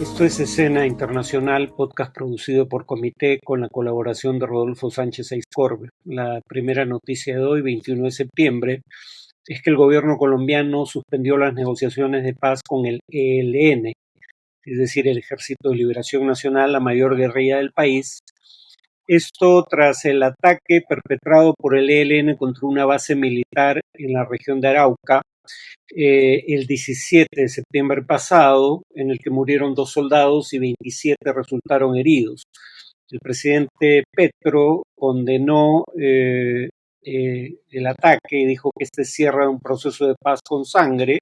Esto es Escena Internacional, podcast producido por Comité con la colaboración de Rodolfo Sánchez Aizcorbe. La primera noticia de hoy, 21 de septiembre, es que el gobierno colombiano suspendió las negociaciones de paz con el ELN, es decir, el Ejército de Liberación Nacional, la mayor guerrilla del país. Esto tras el ataque perpetrado por el ELN contra una base militar en la región de Arauca, el 17 de septiembre pasado, en el que murieron 2 soldados y 27 resultaron heridos. El presidente Petro condenó el ataque y dijo que este cierra un proceso de paz con sangre,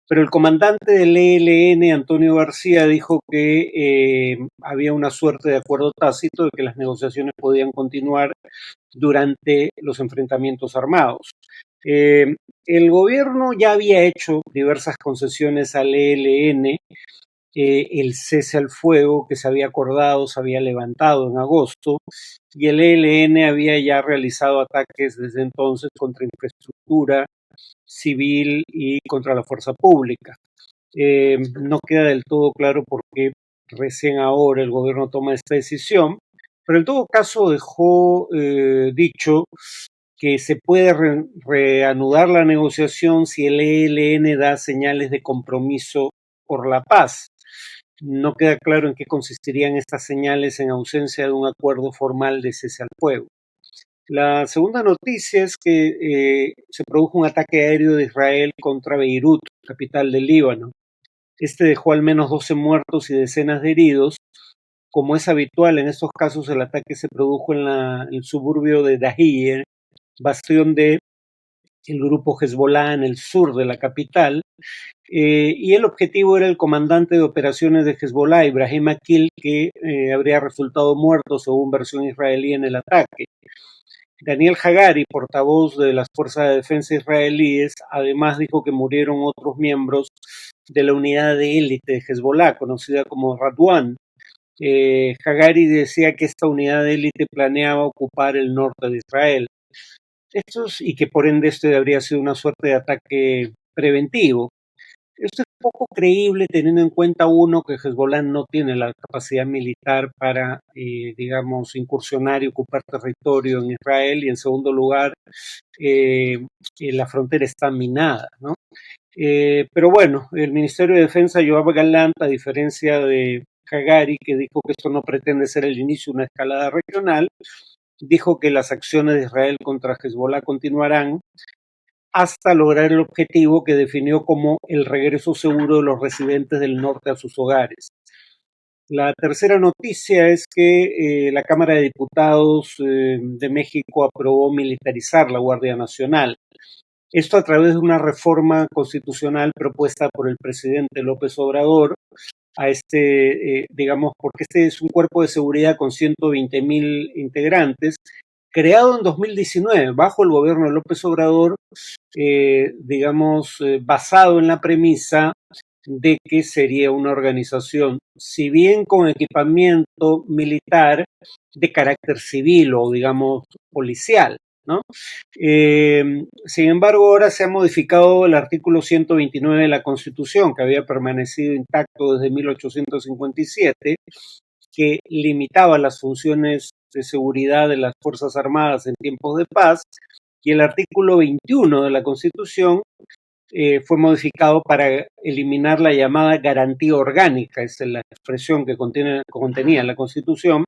pero el comandante del ELN, Antonio García, dijo que había una suerte de acuerdo tácito de que las negociaciones podían continuar durante los enfrentamientos armados. El gobierno ya había hecho diversas concesiones al ELN, el cese al fuego que se había acordado se había levantado en agosto y el ELN había ya realizado ataques desde entonces contra infraestructura civil y contra la fuerza pública. No queda del todo claro por qué recién ahora el gobierno toma esta decisión, pero en todo caso dejó dicho que se puede reanudar la negociación si el ELN da señales de compromiso por la paz. No queda claro en qué consistirían estas señales en ausencia de un acuerdo formal de cese al fuego. La segunda noticia es que se produjo un ataque aéreo de Israel contra Beirut, capital del Líbano. Este dejó al menos 12 muertos y decenas de heridos. Como es habitual en estos casos, el ataque se produjo en el suburbio de Dahiyeh, bastión del grupo Hezbollah en el sur de la capital, y el objetivo era el comandante de operaciones de Hezbollah, Ibrahim Akil, que habría resultado muerto según versión israelí en el ataque. Daniel Hagari, portavoz de las Fuerzas de Defensa israelíes, además dijo que murieron otros miembros de la unidad de élite de Hezbollah, conocida como Radwan. Hagari decía que esta unidad de élite planeaba ocupar el norte de Israel. Y que por ende este habría sido una suerte de ataque preventivo. Esto es poco creíble teniendo en cuenta, uno, que Hezbollah no tiene la capacidad militar para, digamos, incursionar y ocupar territorio en Israel, y en segundo lugar, la frontera está minada, ¿no? Pero bueno, el Ministerio de Defensa, Yoav Gallant, a diferencia de Hagari, que dijo que esto no pretende ser el inicio de una escalada regional, dijo que las acciones de Israel contra Hezbollah continuarán hasta lograr el objetivo que definió como el regreso seguro de los residentes del norte a sus hogares. La tercera noticia es que la Cámara de Diputados de México aprobó militarizar la Guardia Nacional. Esto a través de una reforma constitucional propuesta por el presidente López Obrador digamos, porque este es un cuerpo de seguridad con 120,000 integrantes, creado en 2019 bajo el gobierno de López Obrador, digamos, basado en la premisa de que sería una organización, si bien con equipamiento militar, de carácter civil o, digamos, policial, ¿no? Sin embargo, ahora se ha modificado el artículo 129 de la Constitución, que había permanecido intacto desde 1857, que limitaba las funciones de seguridad de las Fuerzas Armadas en tiempos de paz, y el artículo 21 de la Constitución fue modificado para eliminar la llamada garantía orgánica, esa es la expresión que contenía la Constitución,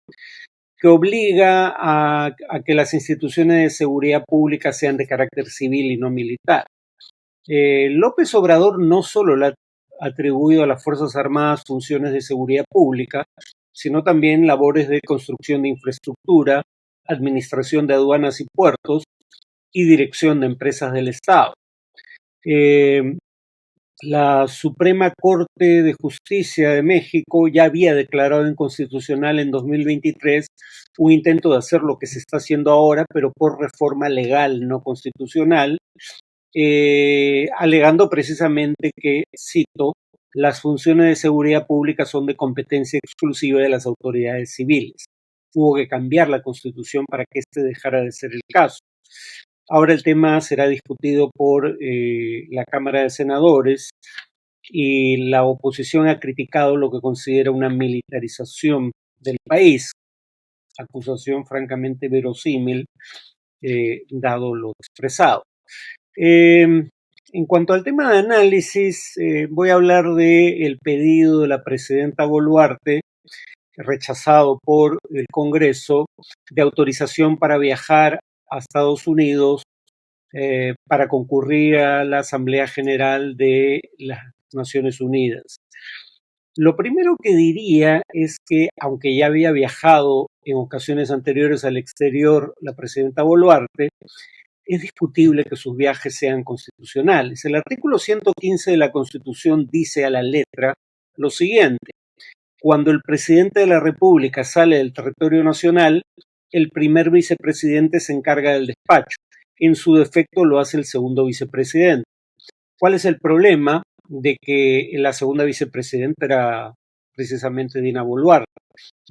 que obliga a que las instituciones de seguridad pública sean de carácter civil y no militar. López Obrador no solo le ha atribuido a las Fuerzas Armadas funciones de seguridad pública, sino también labores de construcción de infraestructura, administración de aduanas y puertos y dirección de empresas del Estado. La Suprema Corte de Justicia de México ya había declarado inconstitucional en 2023 un intento de hacer lo que se está haciendo ahora, pero por reforma legal, no constitucional, alegando precisamente que, cito, las funciones de seguridad pública son de competencia exclusiva de las autoridades civiles. Hubo que cambiar la Constitución para que este dejara de ser el caso. Ahora el tema será discutido por la Cámara de Senadores, y la oposición ha criticado lo que considera una militarización del país, acusación francamente verosímil, dado lo expresado. En cuanto al tema de análisis, voy a hablar del pedido de la presidenta Boluarte, rechazado por el Congreso, de autorización para viajar a Estados Unidos para concurrir a la Asamblea General de las Naciones Unidas. Lo primero que diría es que, aunque ya había viajado en ocasiones anteriores al exterior la presidenta Boluarte, es discutible que sus viajes sean constitucionales. El artículo 115 de la Constitución dice a la letra lo siguiente: cuando el presidente de la República sale del territorio nacional, el primer vicepresidente se encarga del despacho. En su defecto lo hace el segundo vicepresidente. ¿Cuál es el problema? De que la segunda vicepresidenta era precisamente Dina Boluarte.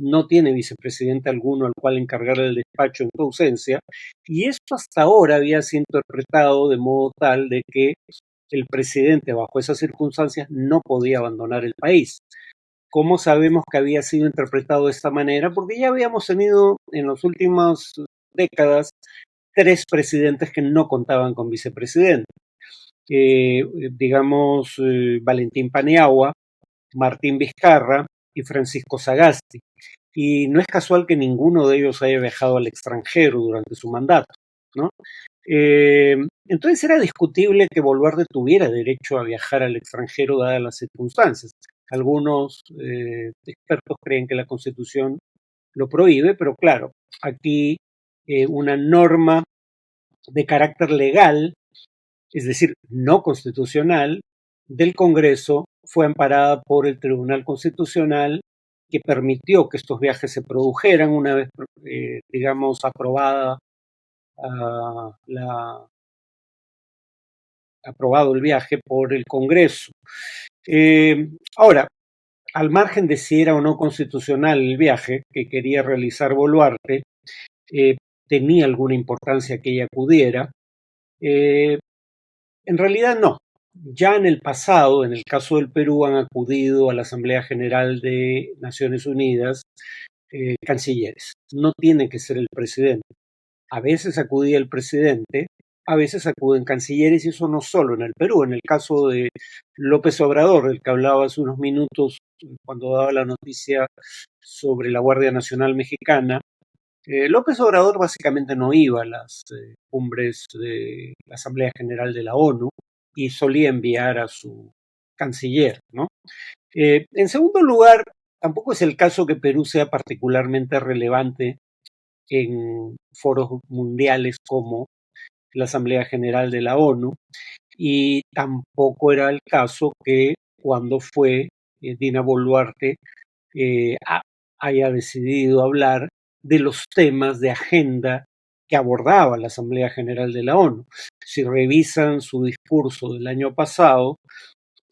No tiene vicepresidente alguno al cual encargar el despacho en su ausencia, y esto hasta ahora había sido interpretado de modo tal de que el presidente bajo esas circunstancias no podía abandonar el país. ¿Cómo sabemos que había sido interpretado de esta manera? Porque ya habíamos tenido en las últimas décadas 3 presidentes que no contaban con vicepresidente. Valentín Paniagua, Martín Vizcarra y Francisco Sagasti. Y no es casual que ninguno de ellos haya viajado al extranjero durante su mandato, ¿no? Entonces era discutible que Boluarte tuviera derecho a viajar al extranjero dadas las circunstancias. Algunos expertos creen que la Constitución lo prohíbe, pero claro, aquí una norma de carácter legal, es decir, no constitucional, del Congreso fue amparada por el Tribunal Constitucional, que permitió que estos viajes se produjeran una vez, aprobada aprobado el viaje por el Congreso. Ahora, al margen de si era o no constitucional el viaje que quería realizar Boluarte, tenía alguna importancia que ella acudiera. En realidad no. Ya en el pasado, en el caso del Perú, han acudido a la Asamblea General de Naciones Unidas cancilleres. No tiene que ser el presidente. A veces acudía el presidente, a veces acuden cancilleres, y eso no solo en el Perú. En el caso de López Obrador, del que hablaba hace unos minutos cuando daba la noticia sobre la Guardia Nacional Mexicana, López Obrador básicamente no iba a las cumbres de la Asamblea General de la ONU y solía enviar a su canciller, ¿no? En segundo lugar, tampoco es el caso que Perú sea particularmente relevante en foros mundiales como la Asamblea General de la ONU, y tampoco era el caso que cuando fue Dina Boluarte haya decidido hablar de los temas de agenda que abordaba la Asamblea General de la ONU. Si revisan su discurso del año pasado,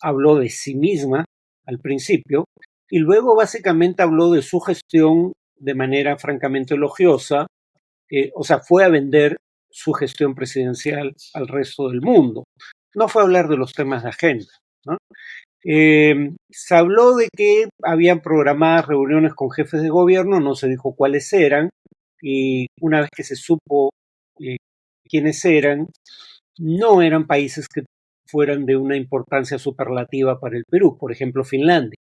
habló de sí misma al principio y luego básicamente habló de su gestión de manera francamente elogiosa, fue a vender su gestión presidencial al resto del mundo. No fue a hablar de los temas de agenda, ¿no? Se habló de que habían programadas reuniones con jefes de gobierno, no se dijo cuáles eran, y una vez que se supo quiénes eran, no eran países que fueran de una importancia superlativa para el Perú. Por ejemplo, Finlandia.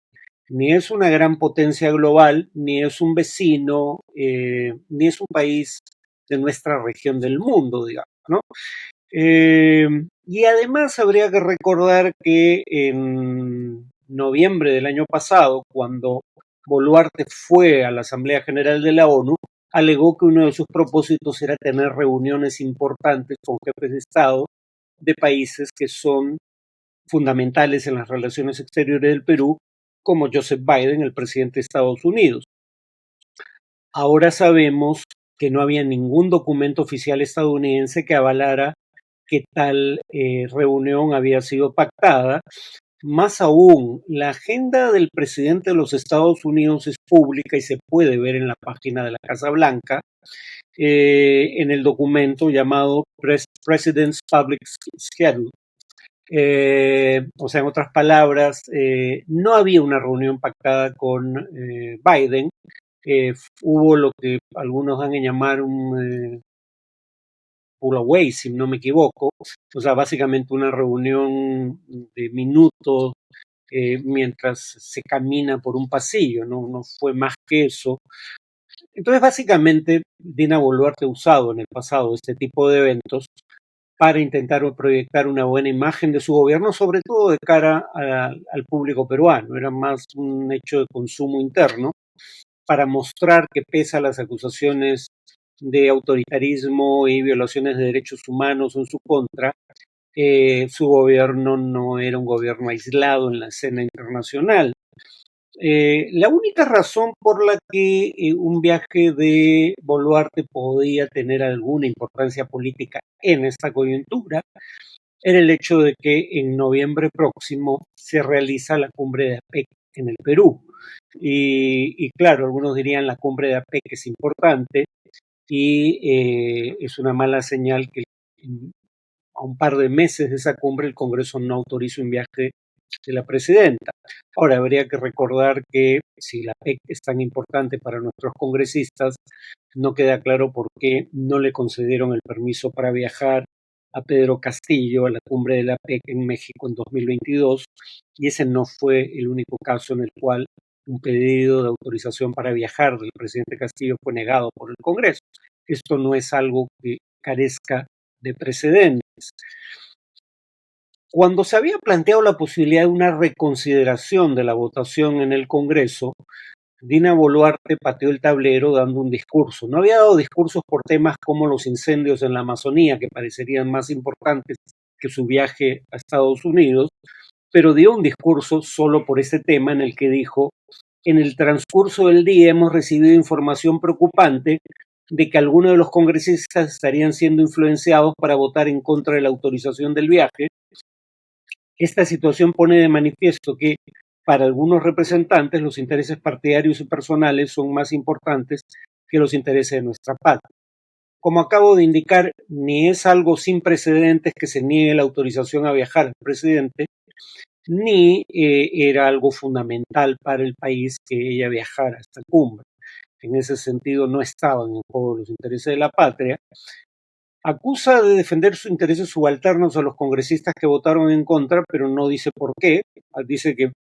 Ni es una gran potencia global, ni es un vecino, ni es un país de nuestra región del mundo, digamos, ¿no? Y además habría que recordar que en noviembre del año pasado, cuando Boluarte fue a la Asamblea General de la ONU, alegó que uno de sus propósitos era tener reuniones importantes con jefes de Estado de países que son fundamentales en las relaciones exteriores del Perú, como Joseph Biden, el presidente de Estados Unidos. Ahora sabemos que no había ningún documento oficial estadounidense que avalara que tal reunión había sido pactada. Más aún, la agenda del presidente de los Estados Unidos es pública y se puede ver en la página de la Casa Blanca, en el documento llamado President's Public Schedule. O sea, en otras palabras, no había una reunión pactada con Biden. Hubo lo que algunos van a llamar un pull away, si no me equivoco. O sea, básicamente una reunión de minutos mientras se camina por un pasillo, no fue más que eso. Entonces, básicamente, Dina Boluarte ha usado en el pasado este tipo de eventos para intentar proyectar una buena imagen de su gobierno, sobre todo de cara al público peruano. Era más un hecho de consumo interno para mostrar que pese a las acusaciones de autoritarismo y violaciones de derechos humanos en su contra, su gobierno no era un gobierno aislado en la escena internacional. La única razón por la que un viaje de Boluarte podía tener alguna importancia política en esta coyuntura era el hecho de que en noviembre próximo se realiza la cumbre de APEC en el Perú. Y claro, algunos dirían la cumbre de APEC es importante y es una mala señal que a un par de meses de esa cumbre el Congreso no autoriza un viaje de la presidenta. Ahora, habría que recordar que si la PEC es tan importante para nuestros congresistas, no queda claro por qué no le concedieron el permiso para viajar a Pedro Castillo a la cumbre de la PEC en México en 2022, y ese no fue el único caso en el cual un pedido de autorización para viajar del presidente Castillo fue negado por el Congreso. Esto no es algo que carezca de precedentes. Cuando se había planteado la posibilidad de una reconsideración de la votación en el Congreso, Dina Boluarte pateó el tablero dando un discurso. No había dado discursos por temas como los incendios en la Amazonía, que parecerían más importantes que su viaje a Estados Unidos, pero dio un discurso solo por ese tema en el que dijo: en el transcurso del día hemos recibido información preocupante de que algunos de los congresistas estarían siendo influenciados para votar en contra de la autorización del viaje. Esta situación pone de manifiesto que para algunos representantes los intereses partidarios y personales son más importantes que los intereses de nuestra patria. Como acabo de indicar, ni es algo sin precedentes que se niegue la autorización a viajar al presidente, ni era algo fundamental para el país que ella viajara a esta cumbre. En ese sentido, no estaban en juego los intereses de la patria. Acusa de defender sus intereses subalternos a los congresistas que votaron en contra, pero no dice por qué. Dice que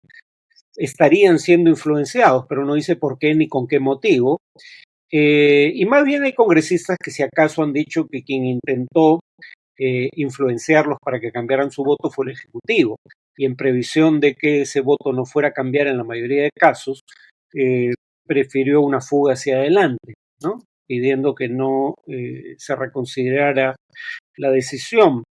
estarían siendo influenciados, pero no dice por qué ni con qué motivo. Y más bien hay congresistas que si acaso han dicho que quien intentó influenciarlos para que cambiaran su voto fue el Ejecutivo. Y en previsión de que ese voto no fuera a cambiar en la mayoría de casos, prefirió una fuga hacia adelante, ¿no? Pidiendo que no se reconsiderara la decisión.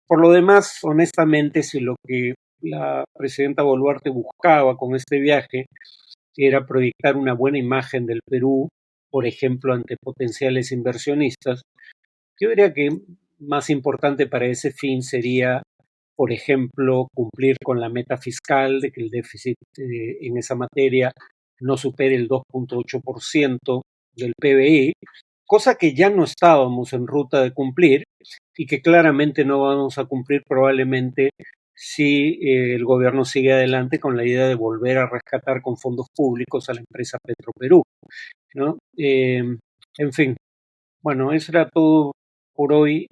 Por lo demás, honestamente, si lo que la presidenta Boluarte buscaba con este viaje era proyectar una buena imagen del Perú, por ejemplo, ante potenciales inversionistas, yo diría que más importante para ese fin sería, por ejemplo, cumplir con la meta fiscal de que el déficit en esa materia no supere el 2.8% del PBI, cosa que ya no estábamos en ruta de cumplir y que claramente no vamos a cumplir probablemente si el gobierno sigue adelante con la idea de volver a rescatar con fondos públicos a la empresa Petroperú, ¿no? En fin, bueno, eso era todo por hoy.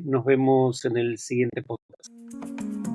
Nos vemos en el siguiente podcast.